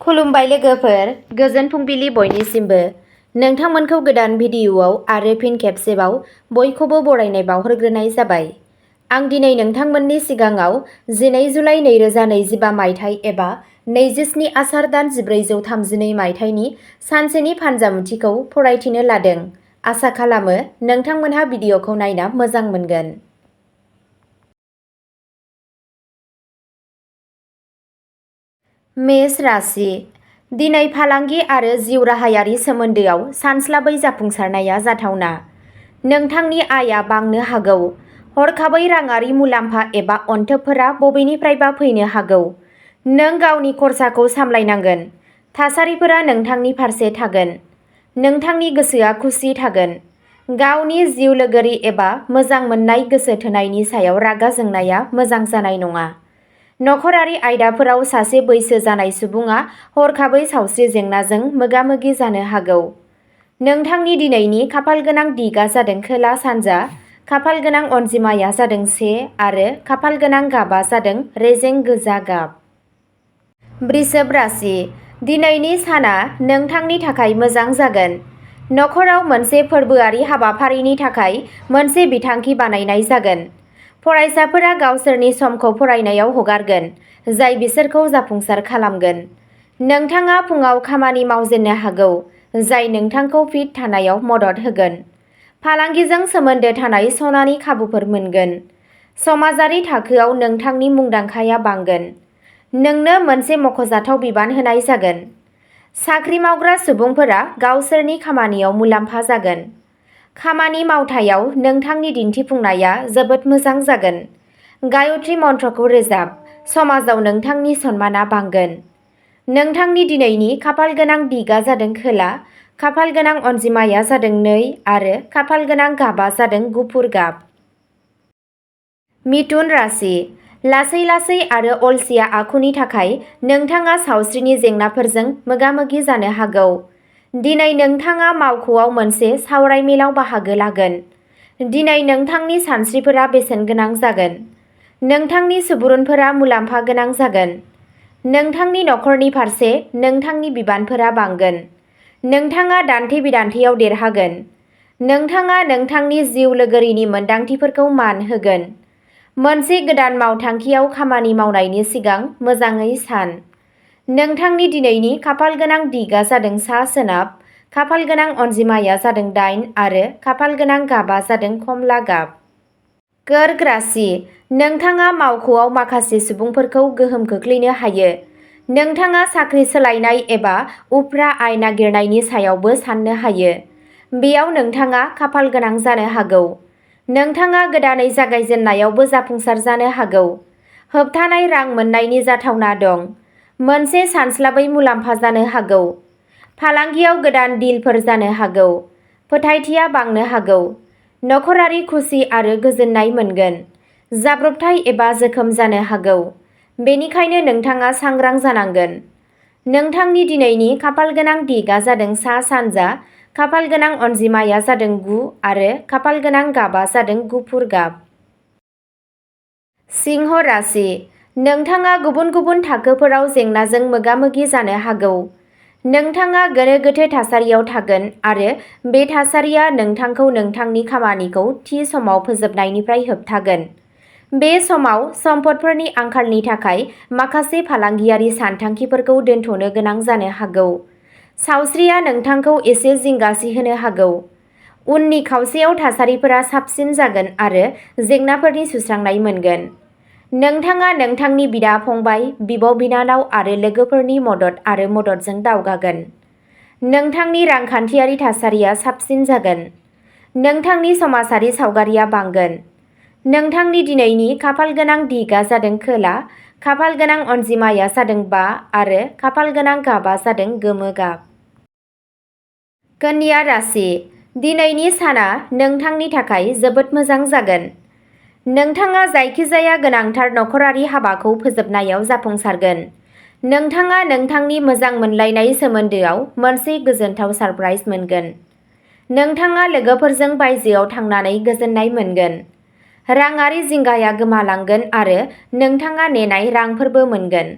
खुलुमबाय लोगोफोर, गोजोन फुंबिलि बयनिसिमबो। नोंथांमोनखौ गोदान भिडिअ'आव आरो फिन खेबसेबाव बयखौबो बरायनाय बावहरग्रोनाय जाबाय। आं दिनै नोंथांमोननि सिगाङाव 12 जुलाइ 2025 मायथाइ एबा 27 आसार दान 1432 मायथाइनि सानसेनि फानजामुथिखौ फरायथिनो लादों। आसा खालामो नोंथांमोनहा भिडिअ'खौ नायना मोजां मोनगोन। मेष राशि। दिनै फालांगि आरो जिउ राहायारि सोमोन्दोआव सानस्लाबै जाफुंसारनाया जाथावना। नोंथांनि आयआ बांनो हागौ। हरखाबै राङारि मुलाम्फा एबा अनथोबफोरा बबेनिफ्रायबा फैनो हागौ। नों गावनि खरसाखौ सामलायनांगोन। थासारिफोरा नोंथांनि फारसे थागोन। नोंथांनि गोसोआ खुसि थागोन। गावनि जिउ लोगोरि एबा मोजां मोननाय गोसो थोनायनि सायाव रागा जोंनाया मोजां जानाय नङा। नखरारि आयदाफोराव सासे बैसो जानाय सुबुङा हरखाबै सावस्रि जेंनाजों मोगा-मोगि जानो हागौ। नोंथांनि दिनैनि खाफालगोनां दिगआ जादों खोला सानजा, खाफालगोनां अनजिमाया जादों 1 आरो खाफालगोनां गाबआ जादों रेजें गोजा गाब। वृषभ राशि। दिनैनि साना नोंथांनि थाखाय मोजां जागोन। नखराव मोनसे फोरबोआरि हाबाफारिनि थाखाय मोनसे बिथांखि बानायनाय जागोन। फरायसाफोरा गावसोरनि समखौ फरायनायाव हगारगोन, जाय बिसोरखौ जाफुंसार खालामगोन। नोंथाङा फुंआव खामानि मावजेननो हागौ, जाय नोंथांखौ फिट थानायाव मदद होगोन। फालांगिजों सोमोन्दो थानाय सनानि खाबुफोर मोनगोन। समाजारि थाखोआव नोंथांनि मुंदांखाया बांगोन। नोंनो मोनसे मख'जाथाव बिबान होनाय जागोन। साख्रि मावग्रा सुबुंफोरा गावसोरनि खामानियाव मुलाम्फा जागोन। खामानि मावथायाव नोंथांनि दिन्थिफुंनाया जोबोद मोजां जागोन। गायत्री मन्त्रखौ रोजाब, समाजाव नोंथांनि सन्मानआ बांगोन। नोंथांनि दिनैनि खाफालगोनां दिगआ जादों खोला, खाफालगोनां अनजिमाया जादों 2 आरो खाफालगोनां गाबआ जादों गुफुर गाब। मिथुन राशि। लासै-लासै आरो अलसिया आखुनि थाखाय नोंथाङा सावस्रिनि जेंनाफोरजों मोगा-मोगि जानो हागौ। दिनै नोंथाङा मावख'आव मोनसे सावरायमेलाव बाहागो लागोन। दिनै नोंथांनि सानस्रिफोरा बेसेनगोनां जागोन। नोंथांनि सुबुरुनफोरा मुलाम्फा गोनां जागोन। नोंथांनि नखरनि फारसे नोंथांनि बिबानफोरा बांगोन। नोंथाङा दान्थे-बिदान्थेयाव देरहागोन। नोंथाङा नोंथांनि जिउ लोगोरिनि मोनदांथिफोरखौ मान होगोन। मोनसे गोदान मावथांखियाव खामानि मावनायनि सिगां मोजाङै सान। नोंथांनि दिनैनि खाफालगोनां दिगआ जादों सा-सोनाब, खाफालगोनां अनजिमाया जादों 8 आरो खाफालगोनां गाबआ जादों कमला गाब। कर्क राशि। नोंथाङा मावख'आव माखासे सुबुंफोरखौ गोहोम खोख्लैनो हायो। नोंथाङा साख्रि सोलायनाय एबा उफ्रा आय नागिरनायनि सायावबो साननो हायो। बेयाव नोंथाङा खाफालगोनां जानो हागौ। नोंथाङा गोदानै जागायजेननायावबो जाफुंसार जानो हागौ। होबथानाय रां मोन्नायनि जाथावना दं। मोनसे सानस्लाबै मुलाम्फा जानो हागौ। फालांगियाव गोदान डिलफोर जानो हागौ। फोथायथिया बांनो हागौ। नखरारि खुसि आरो गोजोननाय मोनगोन। जाब्रबथाय एबा जोखोम जानो हागौ। बेनिखायनो नोंथाङा सांग्रां जानांगोन। नोंथांनि दिनैनि खाफालगोनां दिगआ जादों सा-सानजा, खाफालगोनां अनजिमाया जादों 9 आरो खाफालगोनां गाबआ जादों गुफुर गाब। सिंह राशि। नोंथाङा गुबुन-गुबुन थाखोफोराव जेंनाजों मोगा-मोगि जानो हागौ। नोंथाङा गोनो-गोथो थासारियाव थागोन आरो बे थासारिया नोंथांखौ नोंथांनि खामानिखौ थि समाव फोजोबनायनिफ्राय होबथागोन। बे समाव सम्पदफोरनि आंखालनि थाखाय माखासे फालांगियारि सानथांखिफोरखौ दोनथ'नो गोनां जानो हागौ। सावस्रिया नोंथांखौ एसे जिंगासिहोनो हागौ। उननि खावसेयाव थासारिफोरा साबसिन जागोन आरो जेंनाफोरनि सुस्रांनाय मोनगोन। नोंथाङा नोंथांनि बिदा-फंबाय, बिब'-बिनानाव आरो लोगोफोरनि मदद आरो मददजों दावगागोन। नोंथांनि रांखान्थियारि थासारिया साबसिन जागोन। नोंथांनि समाजारि सावगारिया बांगोन। नोंथांनि दिनैनि खाफालगोनां दिगआ जादों खोला, खाफालगोनां अनजिमाया जादों 5 आरो खाफालगोनां गाबआ जादों गोमो गाब। कन्या राशि। दिनैनि साना नोंथांनि थाखाय जोबोद मोजां जागोन। नोंथाङा जायखिजाया गोनांथार नखरारि हाबाखौ फोजोबनायाव जाफुंसारगोन। नोंथाङा नोंथांनि मोजां मोनलायनाय सोमोन्दोआव मोनसे गोजोनथाव सारप्राइज मोनगोन। नोंथाङा लोगोफोरजों बायजोआव थांनानै गोजोननाय मोनगोन। राङारि जिंगाया गोमालांगोन आरो नोंथाङा नेनाय रांफोरबो मोनगोन।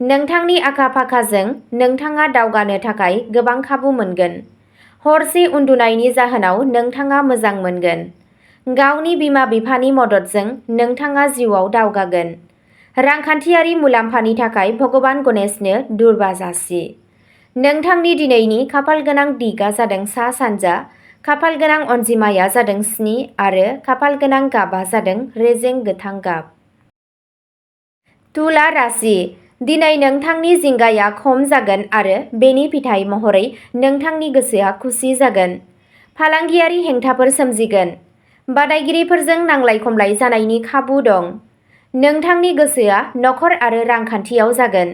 नोंथांनि आखा-फाखाजों नोंथाङा दावगानो थाखाय गोबां खाबु मोनगोन। हरसे उन्दुनायनि जाहोनाव नोंथाङा मोजां मोनगोन। गावनि बिमा-बिफानि मददजों नोंथाङा जिउआव दावगागोन। रांखान्थियारि मुलाम्फानि थाखाय भगबान गणेशनो दुर्बा जासि। नोंथांनि दिनैनि खाफालगोनां दिगआ जादों सा-सानजा, खाफालगोनां अनजिमाया जादों 7 आरो खाफालगोनां गाबआ जादों रेजें गोथां गाब। तुला राशि। दिनै नोंथांनि जिंगाया खम जागोन आरो बेनि फिथाइ महरै नोंथांनि गोसोआ खुसि जागोन। फालांगियारि हेंथाफोर सोमजिगोन। बादायगिरिफोरजों नांलाय-खमलाय जानायनि खाबु दं। नोंथांनि गोसोआ नखर आरो रांखान्थियाव जागोन।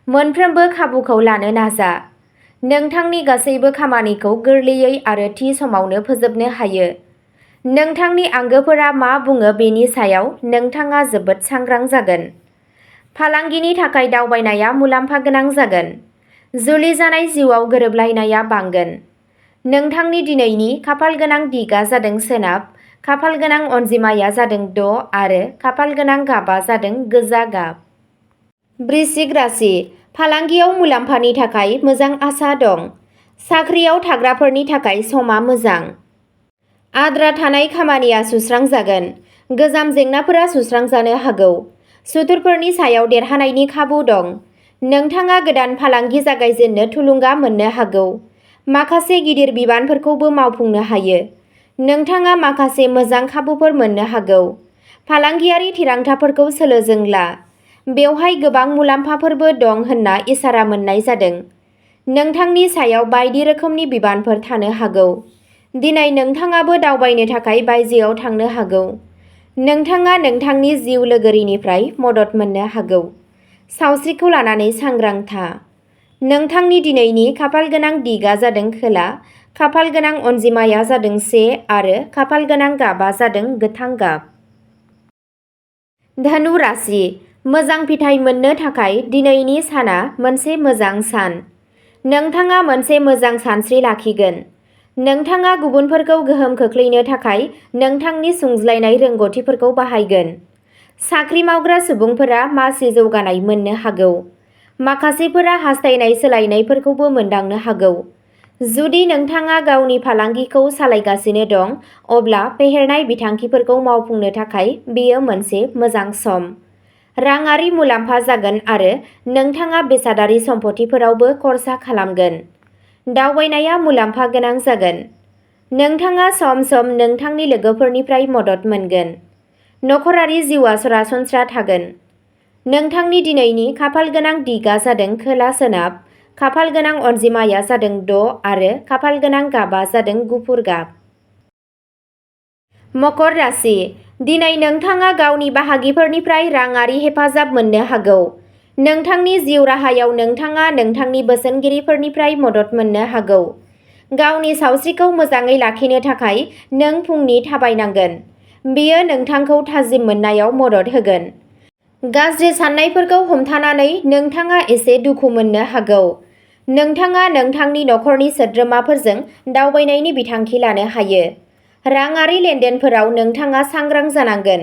मोनफ्रोमबो खाबुखौ लानो नाजा। नोंथांनि गासैबो खामानिखौ गोरलैयै आरो थि समावनो फोजोबनो हायो। नोंथांनि आंगोफोरा मा बुङो बेनि सायाव नोंथाङा जोबोद सांग्रां जागोन। फालांगिनि थाखाय दावबायनाया मुलाम्फा गोनां जागोन। जुलि जानाय जिउआव गोरोबलायनाया बांगोन। नोंथांनि दिनैनि खाफालगोनां दिगआ जादों सोनाब, खाफालगोनां अनजिमाया जादों 6 आरो खाफालगोनां गाबआ जादों गोजा गाब। वृश्चिक राशि। फालांगियाव मुलाम्फानि थाखाय मोजां आसा दं। साख्रियाव थाग्राफोरनि थाखाय समा मोजां। आद्रा थानाय खामानिया सुस्रांजागोन। गोजाम जेंनाफोरा सुस्रांजानो हागौ। सुथुरफोरनि सायाव देरहानायनि खाबु दं। नोंथाङा गोदान फालांगि जागायजेननो थुलुंगा मोननो हागौ। माखासे गिदिर बिबानफोरखौबो मावफुंनो हायो। नोंथाङा माखासे मोजां खाबुफोर मोननो हागौ। फालांगियारि थिरांथाफोरखौ सोलोजों ला। बेवहाय गोबां मुलाम्फाफोरबो दं होनना इसारा मोननाय जादों। नोंथांनि सायाव बायदि रोखोमनि बिबानफोर थानो हागौ। दिनै नोंथाङाबो दावबायनो थाखाय बायजोआव थांनो हागौ। नोंथाङा नोंथांनि जिउ लोगोरिनिफ्राय मदद मोननो हागौ। सावस्रिखौ लानानै सांग्रां था। नोंथांनि दिनैनि खाफालगोनां दिगआ जादों खोला, खाफालगोनां अनजिमाया जादों 1 आरो खाफालगोनां गाबआ जादों गोथां गाब। धनु राशि। मोजां फिथाइ मोननो थाखाय दिनैनि साना मोनसे मोजां सान। नोंथाङा मोनसे मोजां सानस्रि लाखिगोन। नोंथाङा गुबुनफोरखौ गोहोम खोख्लैनो थाखाय नोंथांनि सुंज्लायनाय रोंग'थिफोरखौ बाहायगोन। साख्रि मावग्रा सुबुंफोरा मासि जौगानाय मोननो हागौ। माखासेफोरा हास्थायनाय सोलायनायफोरखौबो मोनदांनो हागौ। जुदि नोंथाङा गावनि फालांगिखौ सालायगासिनो दं, अब्ला फेहेरनाय बिथांखिफोरखौ मावफुंनो थाखाय बेयो मोनसे मोजां सम। राङारि मुलाम्फा जागोन आरो नोंथाङा बेसादारि सम्पथिफोरावबो खर्सा खालामगोन। दावबायनाया मुलाम्फा गोनां जागोन। नोंथाङा सम-सम नोंथांनि लोगोफोरनिफ्राय मदद मोनगोन। नखरारि जिउआ सरासनस्रा थागोन। नोंथांनि दिनैनि खाफालगोनां दिगआ जादों खोला-सोनाब, खाफालगोनां अनजिमाया जादों 6 आरो खाफालगोनां गाबआ जादों गुफुर गाब। मकर राशि। दिनै नोंथाङा गावनि बाहागिफोरनिफ्राय राङारि हेफाजाब मोननो हागौ। नोंथांनि जिउ राहायाव नोंथाङा नोंथांनि बोसोनगिरिफोरनिफ्राय मदद मोननो हागौ। गावनि सावस्रिखौ मोजाङै लाखिनो थाखाय नों फुंनि थाबायनांगोन। बेयो नोंथांखौ थाजिम मोननायाव मदद होगोन। गाज्रि साननायफोरखौ हमथानानै नोंथाङा एसे दुखु मोननो हागौ। नोंथाङा नोंथांनि नखरनि सोद्रोमाफोरजों दावबायनायनि बिथांखि लानो हायो। राङारि लेनदेनफोराव नोंथाङा सांग्रां जानांगोन।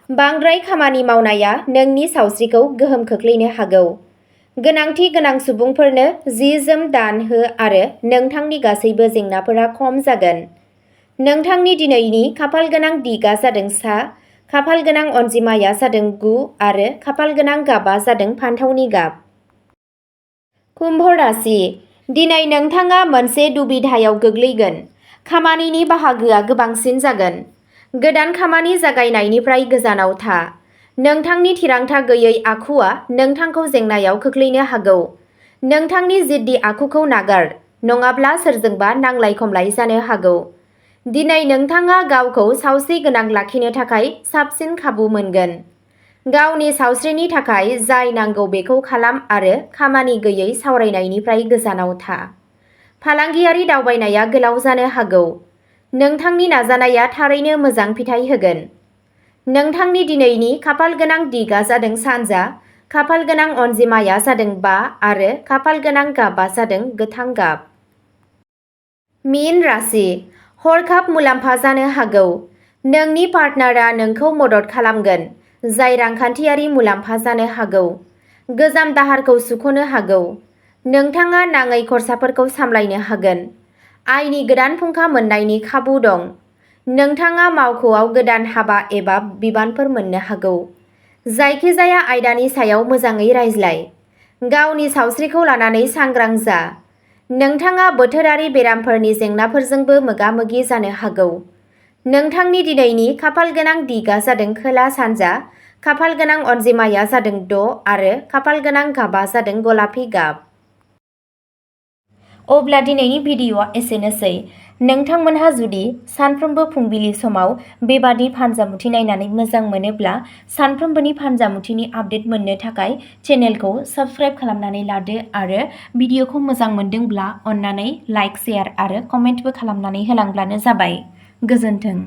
बांद्राय खामानि मावनाया नोंनि सावस्रिखौ गोहोम खोख्लैनो हागौ। गोनांथि गोनां सुबुंफोरनो जि-जोम दान हो आरो नोंथांनि गासैबो जेंनाफोरा खम जागोन। नोंथांनि दिनैनि खाफालगोनां दिगआ जादों सा, खाफालगोनां अनजिमाया जादों 9 आरो खाफालगोनां गाबआ जादों फान्थावनि गाब। कुम्भ राशि। दिनै नोंथाङा मोनसे दुबिधायाव गोग्लैगोन। खामानिनि बाहागोआ गोबांसिन जागोन। गोदान खामानि जागायनायनिफ्राय गोजानाव था। नोंथांनि थिरांथा गैयै आखुआ नोंथांखौ जेंनायाव खोख्लैनो हागौ। नोंथांनि जिद्दि आखुखौ नागार, नङाब्ला सोरजोंबा नांलाय-खमलाय जानो हागौ। दिनै नोंथाङा गावखौ सावस्रिगोनां लाखिनो थाखाय साबसिन खाबु मोनगोन। गावनि सावस्रिनि थाखाय जाय नांगौ बेखौ खालाम आरो खामानि गैयै सावरायनायनिफ्राय गोजानाव था। फालांगियारि दावबायनाया गोलाव जानो हागौ। नोंथांनि नाजानाया थारैनो मोजां फिथाय होगोन। नोंथांनि दिनैनि खाफालगोनां दिगआ जादों सानजा, खाफालगोनां अनजिमाया जादों 5 आरो खाफालगोनां गाबआ जादों गोथां गाब। मीन राशि। हरखाब मुलाम्फा जानो हागौ। नोंनि पार्टनारआ नोंखौ मदद खालामगोन, जाय रांखान्थियारि मुलाम्फा जानो हागौ। गोजाम दाहारखौ सुख'नो हागौ। नोंथाङा नाङै खरसाफोरखौ सामलायनो हागोन। आयनि गोदान फुंखा मोननायनि खाबु दं। नोंथाङा मावख'आव गोदान हाबा एबा बिबानफोर मोननो हागौ। जायखिजाया आयदानि सायाव मोजाङै रायज्लाय। गावनि सावस्रिखौ लानानै सांग्रां जा। नोंथाङा बोथोरारि बेरामफोरनि जेंनाफोरजोंबो मोगा-मोगि जानो हागौ। नोंथांनि दिनैनि खाफालगोनां दिगआ जादों खोला-सानजा, खाफालगोनां अनजिमाया जादों 6 आरो खाफालगोनां गाबआ जादों गलापि गाब। अब्ला दिनैनि भिडिअ'आ एसेनोसै। नोंथांमोनहा जुदि सानफ्रोमबो फुंबिलि समाव बेबादि फानजामुथि नायनानै मोजां मोनोब्ला सानफ्रोमबोनि फानजामुथिनि आपडेट मोननो थाखाय चेनेलखौ साबस्क्राइब खालामनानै लादो आरो भिडिअ'खौ मोजां मोनदोंब्ला अन्नानै लाइक, शेयार आरो कमेन्टबो खालामनानै होलांब्लानो जाबाय। गोजोन्थों।